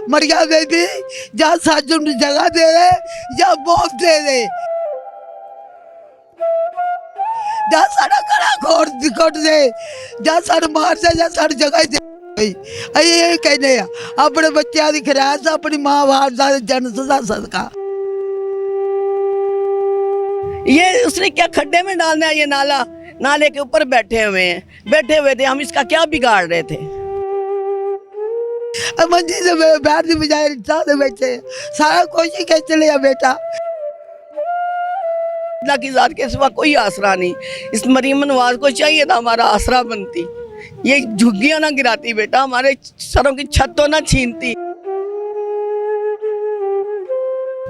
मरिया दे दी या साजू जगह दे दे या मौत दे दे या सारा घरा खोट दे या सार मार दे या सारी जगह दे। अं ये कहने अपने बच्चों की खैरात अपनी माँ बाप का जन्म सदा सदका। ये उसने क्या खड्डे में डालना है, ये नाला नाले के ऊपर बैठे हुए थे, हम इसका क्या बिगाड़ रहे थे। मंजी से बैठ दी बजाय रिक्शा से बैठे सारा कुछ ही खींच लिया बेटा। अल्लाह की ज़ात के सिवा कोई आसरा नहीं। इस मरीम नवाज को चाहिए था हमारा आसरा बनती, ये झुग्गियां ना गिराती बेटा, हमारे सरों की छत तो ना छीनती।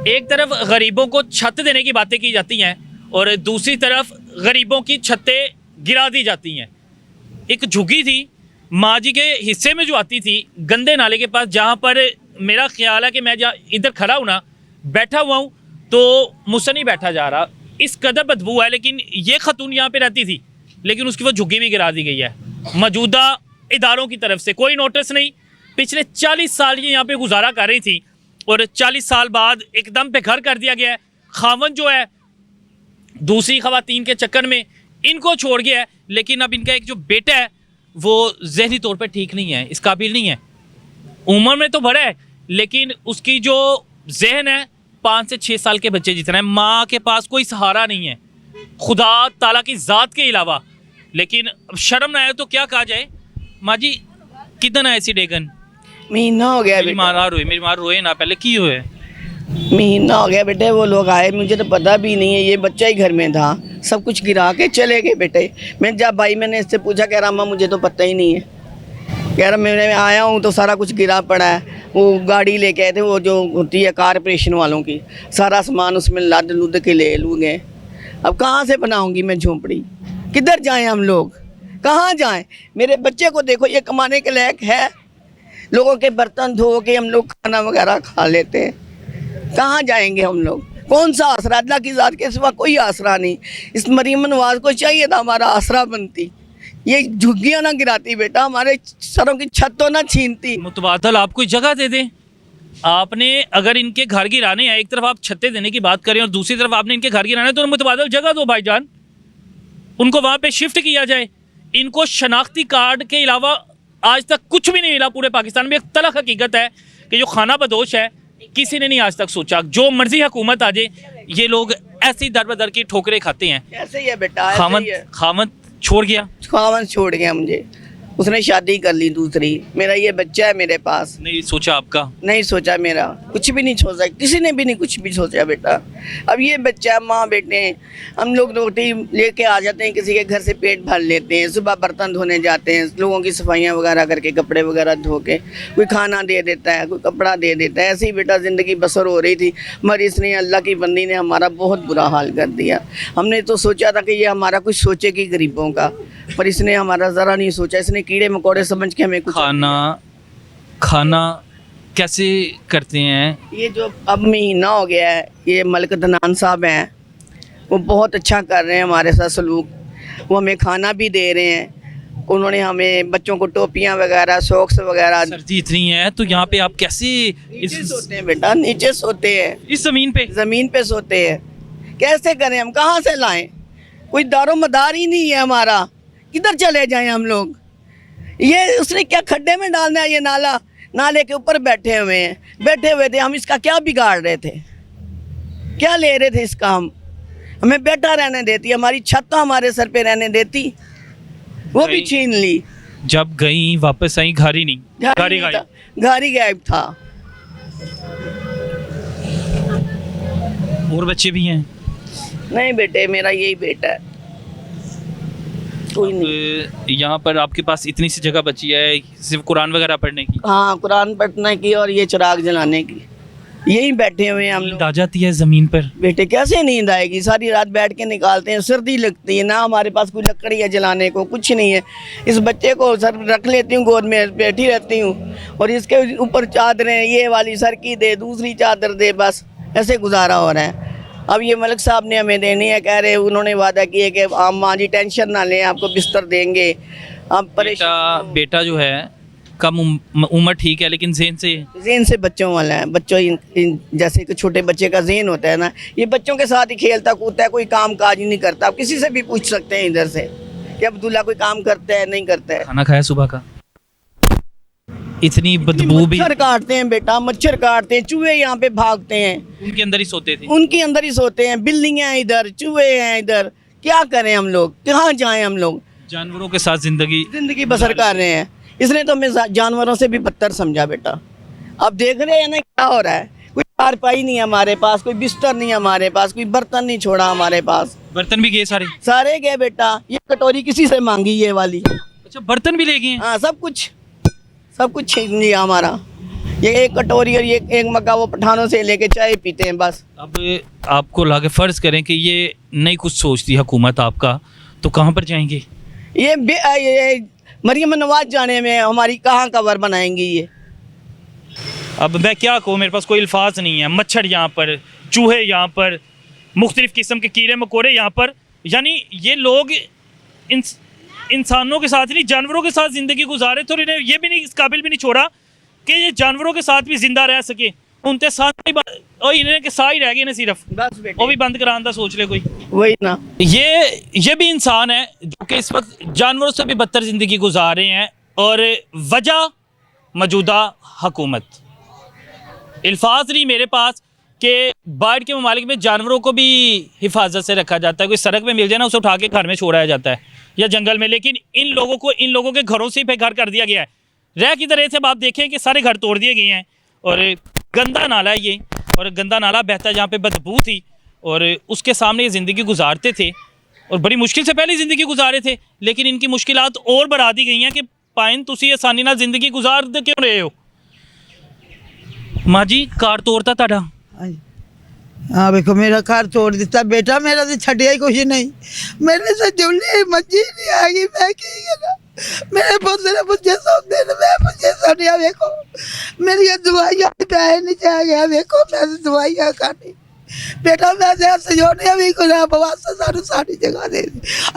एक तरफ गरीबों को छत देने की बातें की जाती हैं और दूसरी तरफ गरीबों की छतें गिरा दी जाती हैं। एक झुग्गी थी माँ जी के हिस्से में जो आती थी गंदे नाले के पास, जहाँ पर मेरा ख्याल है कि मैं जहाँ इधर खड़ा हूँ ना, बैठा हुआ हूँ तो मुझसे नहीं बैठा जा रहा, इस कदर बदबू है। लेकिन ये खतून यहाँ पे रहती थी, लेकिन उसकी वो झुग्गी भी गिरा दी गई है मौजूदा इदारों की तरफ से। कोई नोटिस नहीं। पिछले 40 साल ये यहाँ पे गुजारा कर रही थी और 40 साल बाद एकदम पे घर कर दिया गया है। खावन जो है दूसरी खवातीन के चक्कर में इनको छोड़ गया है, लेकिन अब इनका एक जो बेटा है वो ज़हनी तौर पे ठीक नहीं है, इस काबिल नहीं है। उम्र में तो बड़ा है लेकिन उसकी जो जहन है 5 से 6 साल के बच्चे जितना है। माँ के पास कोई सहारा नहीं है खुदा ताला की ज़ात के अलावा। लेकिन शर्म ना आए तो क्या कहा जाए। माँ जी कितना ऐसी डेगन महीना हो गया मेरी माँ रोए ना, पहले की हुए महीना हो गया बेटे। वो लोग आए, मुझे तो पता भी नहीं है, ये बच्चा ही घर में था, सब कुछ गिरा के चले गए बेटे। मैं जब भाई मैंने इससे पूछा, कह रहा अम्मा मुझे तो पता ही नहीं है, कह रहा मैं आया हूँ तो सारा कुछ गिरा पड़ा है। वो गाड़ी लेके आए थे, वो जो होती है कारपोरेशन वालों की, सारा सामान उसमें लद लुद के ले लूँगे। अब कहाँ से बनाऊँगी मैं झोंपड़ी, किधर जाएँ हम लोग, कहाँ जाएँ। मेरे बच्चे को देखो, ये कमाने के लायक है, लोगों के बर्तन धो के हम लोग खाना वगैरह खा लेते हैं, कहाँ जाएंगे हम लोग। कौन सा आसरा, अल्लाह की ज़ात के सिवा कोई आसरा नहीं। इस मरीम नवाज को चाहिए था हमारा आसरा बनती, ये झुग्गियां ना गिराती बेटा, हमारे सरों की छत तो ना छीनती। मुतबादल आप कोई जगह दे दें। आपने अगर इनके घर गिराने हैं, एक तरफ आप छत्ते देने की बात करें और दूसरी तरफ आपने इनके घर गिराने, तो मुतबादल जगह दो भाईजान, उनको वहाँ पे शिफ्ट किया जाए। इनको शनाख्ती कार्ड के अलावा आज तक कुछ भी नहीं मिला पूरे पाकिस्तान में। एक तलख हकीकत है कि जो खाना बदोश है किसी ने नहीं आज तक सोचा, जो मर्जी हुकूमत आ जाए ये लोग ऐसी दर बदर की ठोकरें खाते हैं। ऐसे ही है बेटा, खामद छोड़ गया, खामद छोड़ गया मुझे, उसने शादी कर ली दूसरी। मेरा ये बच्चा है मेरे पास, नहीं सोचा आपका, नहीं सोचा, मेरा कुछ भी नहीं सोचा, किसी ने भी नहीं कुछ भी सोचा बेटा। अब ये बच्चा, माँ बेटे, हम लोग रोटी लेके आ जाते हैं, किसी के घर से पेट भर लेते हैं, सुबह बर्तन धोने जाते हैं, लोगों की सफाइयाँ वगैरह करके, कपड़े वगैरह धो के, कोई खाना दे देता है, कोई कपड़ा दे देता है। ऐसे ही बेटा ज़िंदगी बसर हो रही थी, मगर इसने, अल्लाह की बंदी ने हमारा बहुत बुरा हाल कर दिया। हमने तो सोचा था कि ये हमारा कुछ सोचेगी गरीबों का, पर इसने हमारा ज़रा नहीं सोचा। इसने कीड़े मकोड़े समझ के हमें कुछ खाना कैसे करते हैं। ये जो अब महीना हो गया है, ये मलिक दनान साहब हैं, वो बहुत अच्छा कर रहे हैं हमारे साथ सलूक, वो हमें खाना भी दे रहे हैं। उन्होंने हमें बच्चों को टोपियाँ वगैरह, सॉक्स वगैरह। सर्दी इतनी है तो यहाँ पे आप कैसे सोते हैं बेटा, नीचे सोते हैं, इस ज़मीन पे सोते हैं। कैसे करें हम, कहाँ से लाएं, कोई दारो मदार ही नहीं है हमारा, किधर चले जाएं हम लोग। ये उसने क्या खड्डे में डालना है, ये नाले के ऊपर बैठे हुए थे, हम इसका क्या बिगाड़ रहे थे, क्या ले रहे थे इसका। हमें बैठा रहने देती, हमारी छत तो हमारे सर पे रहने देती, वो भी छीन ली। जब गई वापस आई, घर ही नहीं, घर ही गायब था। और बच्चे भी हैं? नहीं बेटे, मेरा यही बेटा है, कोई नहीं। यहाँ पर आपके पास इतनी सी जगह बची है सिर्फ कुरान वगैरह पढ़ने की? हाँ, कुरान पढ़ने की और ये चिराग जलाने की, यहीं बैठे हुए हैं हम लोग। आ जाती है ज़मीन पर बेटे, कैसे नींद आएगी, सारी रात बैठ के निकालते हैं, सर्दी लगती है ना, हमारे पास कोई लकड़ी है जलाने को, कुछ नहीं है। इस बच्चे को सर रख लेती हूँ, गोद में बैठी रहती हूँ, और इसके ऊपर चादरें, ये वाली सर की दे, दूसरी चादर दे, बस ऐसे गुजारा हो रहा है। अब ये मलिक साहब ने हमें देनी है, कह रहे, उन्होंने वादा किया कि आप माँ जी टेंशन ना लें, आपको बिस्तर देंगे। आप बेटा जो है कम उम्र ठीक है, लेकिन जेन से जेन से बच्चों वाला है। बच्चों जैसे कि छोटे बच्चे का जेन होता है ना, ये बच्चों के साथ ही खेलता कूदता है, कोई काम काज ही नहीं करता। आप किसी से भी पूछ सकते हैं इधर से कि अब्दुल्ला कोई काम करता है नहीं करता है। खाना खाया सुबह का? इतनी बदबू भी। मच्छर काटते हैं बेटा, मच्छर काटते हैं, चूहे यहाँ पे भागते हैं, उनके अंदर ही सोते थे। उनके अंदर ही सोते हैं, बिल्लियाँ हैं इधर, चूहे हैं इधर, क्या करें हम लोग, कहाँ जाएं हम लोग? जानवरों के साथ जिंदगी बसर कर रहे हैं। इसने तो हमें जानवरों से भी बदतर समझा बेटा। अब देख रहे हैं ना क्या हो रहा है। कोई चारपाई नहीं है हमारे पास, कोई बिस्तर नहीं है हमारे पास, कोई बर्तन नहीं छोड़ा हमारे पास। बर्तन भी गए सारे? सारे गए बेटा। ये कटोरी किसी से मांगी ये वाली। अच्छा, बर्तन भी ले गए हैं? हाँ, सब कुछ छीन लिया हमारा। ये एक कटोरी और ये एक मग्गा वो पठानों से लेके चाय पीते हैं बस। अब आपको लाके फ़र्ज़ करें कि ये नहीं कुछ सोचती हुकूमत आपका, तो कहाँ पर जाएंगे? ये मरियम नवाज जाने में हमारी कहाँ कवर बनाएंगी ये। अब मैं क्या कहूँ, मेरे पास कोई अल्फाज नहीं है। मच्छर यहाँ पर, चूहे यहाँ पर, मुख्तलिफ़ किस्म के कीड़े मकोड़े यहाँ पर। यानी ये लोग इंसानों के साथ नहीं, जानवरों के साथ ज़िंदगी गुजारे, तो इन्हें ये भी नहीं, इस काबिल भी नहीं छोड़ा कि ये जानवरों के साथ भी जिंदा रह सके। उनके साथ और इन्हें के साथ ही रह गए ना सिर्फ, बस बेटे। वो भी बंद कराने का सोच ले कोई। वही ना, ये भी इंसान है जो कि इस वक्त जानवरों से भी बदतर ज़िंदगी गुजार रहे हैं, और वजह मौजूदा हुकूमत। अल्फाज नहीं मेरे पास कि बाहर के ममालिक में जानवरों को भी हिफाजत से रखा जाता है। कोई सड़क में मिल जाए ना, उसे उठा के घर में छोड़ाया जाता है या जंगल में, लेकिन इन लोगों के घरों से ही घर कर दिया गया है। रह किधर रहे थे? अब आप देखें कि सारे घर तोड़ दिए गए हैं, और गंदा नाला है ये, और गंदा नाला बहता है जहाँ पे बदबू थी, और उसके सामने ये ज़िंदगी गुजारते थे, और बड़ी मुश्किल से पहले ज़िंदगी गुजारे थे। लेकिन इनकी मुश्किलात और बढ़ा दी गई हैं कि पाइन तुसी आसानी नाल ज़िंदगी गुजार दे क्यों रहे हो? माँ जी, कार तोड़ता ताड़ा? हाँ देखो, मेरा घर तोड़ दिता बेटा, मेरा तो छड़िया ही कुछ नहीं। मेरे से जुली मर्जी नहीं आ गई, मैं की करा। मेरे पुत्र ने मुझे सौंपे, मैं मुझे सुनिया। देखो मेरी दवाइयाँ पैसे नहीं चाह गया। देखो मैं दवाइयाँ खानी बेटा, मैं सजोने भी कुछ वास्ते सानू सारी जगह दे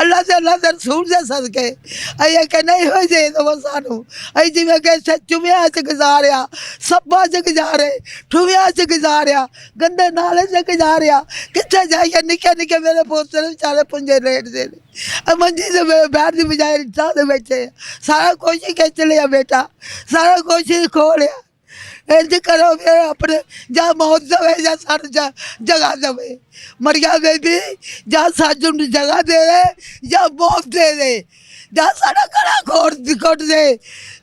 अल्लाह से रसूल से सदके अं के नहीं हो जाए तो वो सानू अं जिमें कि चुमिया च गुजारिया, सब्बा च गुजारे, ठुमिया च गुजारिया, गंदे नाले च गुजारिया। कितने जाइए निके निके मेरे पोते बेचारे पुंजे लेट दे मंजी से बैठ की बजाय रिक्शा से बैठे। सारा कुछ ही खिंच लिया बेटा, सारा कुछ ही खो लिया। इंज करो फिर अपने, जा मौत दवे जा सानू जगह दवे, मरिया बेबी जा सानू जगह दे दे, या मौत दे दे, जा सारा घड़ा खोट दे,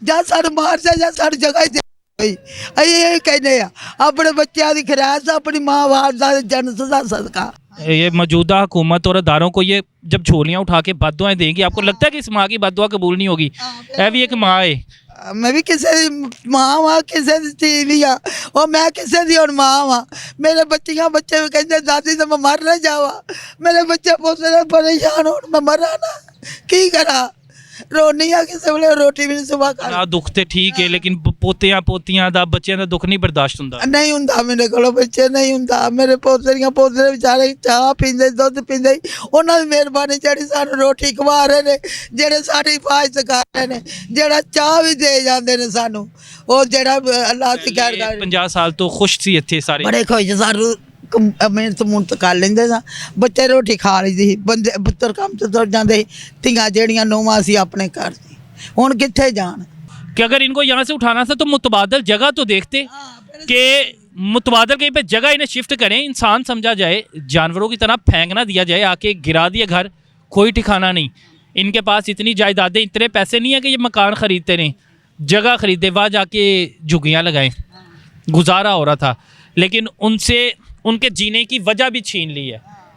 जा सानू मार दे, जा सानू जगह दे। ये कहने अपने बच्चों की खैरात, अपनी माँ बाप का जन्म का सदका। ये मौजूदा हुकूमत और अदारों को ये जब झोलियाँ उठा के बददुआएं देंगी, आपको लगता है कि इस माँ की बददुआ कबूल नहीं होगी? है भी एक माँ है, मैं भी किसी माँ वा, किसी चीज भी हाँ, और मैं किसी दी और माँ वा। मेरे बच्चे कहते दादी तो मैं मर ना जावा, मेरे बच्चे पोते परेशान हो, मैं मरा ना की करा। रोनी आ किसी वे रोटी भी नहीं सुबह खा। दुख तो ठीक है, लेकिन पोतियां पोतियां दा बच्चों का दुख नहीं बर्दाश्त होंदा? नहीं होंदा, मेरे को बच्चे नहीं होंदा। मेरे पोते बेचारे चाह पींदे, दुध पींदे, उन्होंने मेहरबानी जी सानू रोटी खवा रहे ने, जेड़े साडी हिफाजत कर रहे ने, जेड़ा चाह भी दे जाते ने सानू, और जेड़ा अल्लाह की खैर कर। 50 साल तो खुश सी इत्थे सारे, बड़े खुश सानू मेहनत मुहनत कर लेंदे सा, बच्चे रोटी खा लेंदे सी, बंदे पुत्तर काम ते तुर जांदे, धियां जेड़ियां नूंहां सी अपने घर दी, हुण कित्थे जाण? कि अगर इनको यहाँ से उठाना था तो मुतबादल जगह तो देखते कि मुतबादल कहीं पे जगह इन्हें शिफ्ट करें, इंसान समझा जाए, जानवरों की तरह फेंक ना दिया जाए, आके गिरा दिया घर, कोई ठिकाना नहीं। इनके पास इतनी जायदादें, इतने पैसे नहीं है कि ये मकान ख़रीदते रहें, जगह ख़रीदे, वहाँ जाके झुग्गियाँ लगाएं, गुजारा हो रहा था। लेकिन उनसे उनके जीने की वजह भी छीन ली है।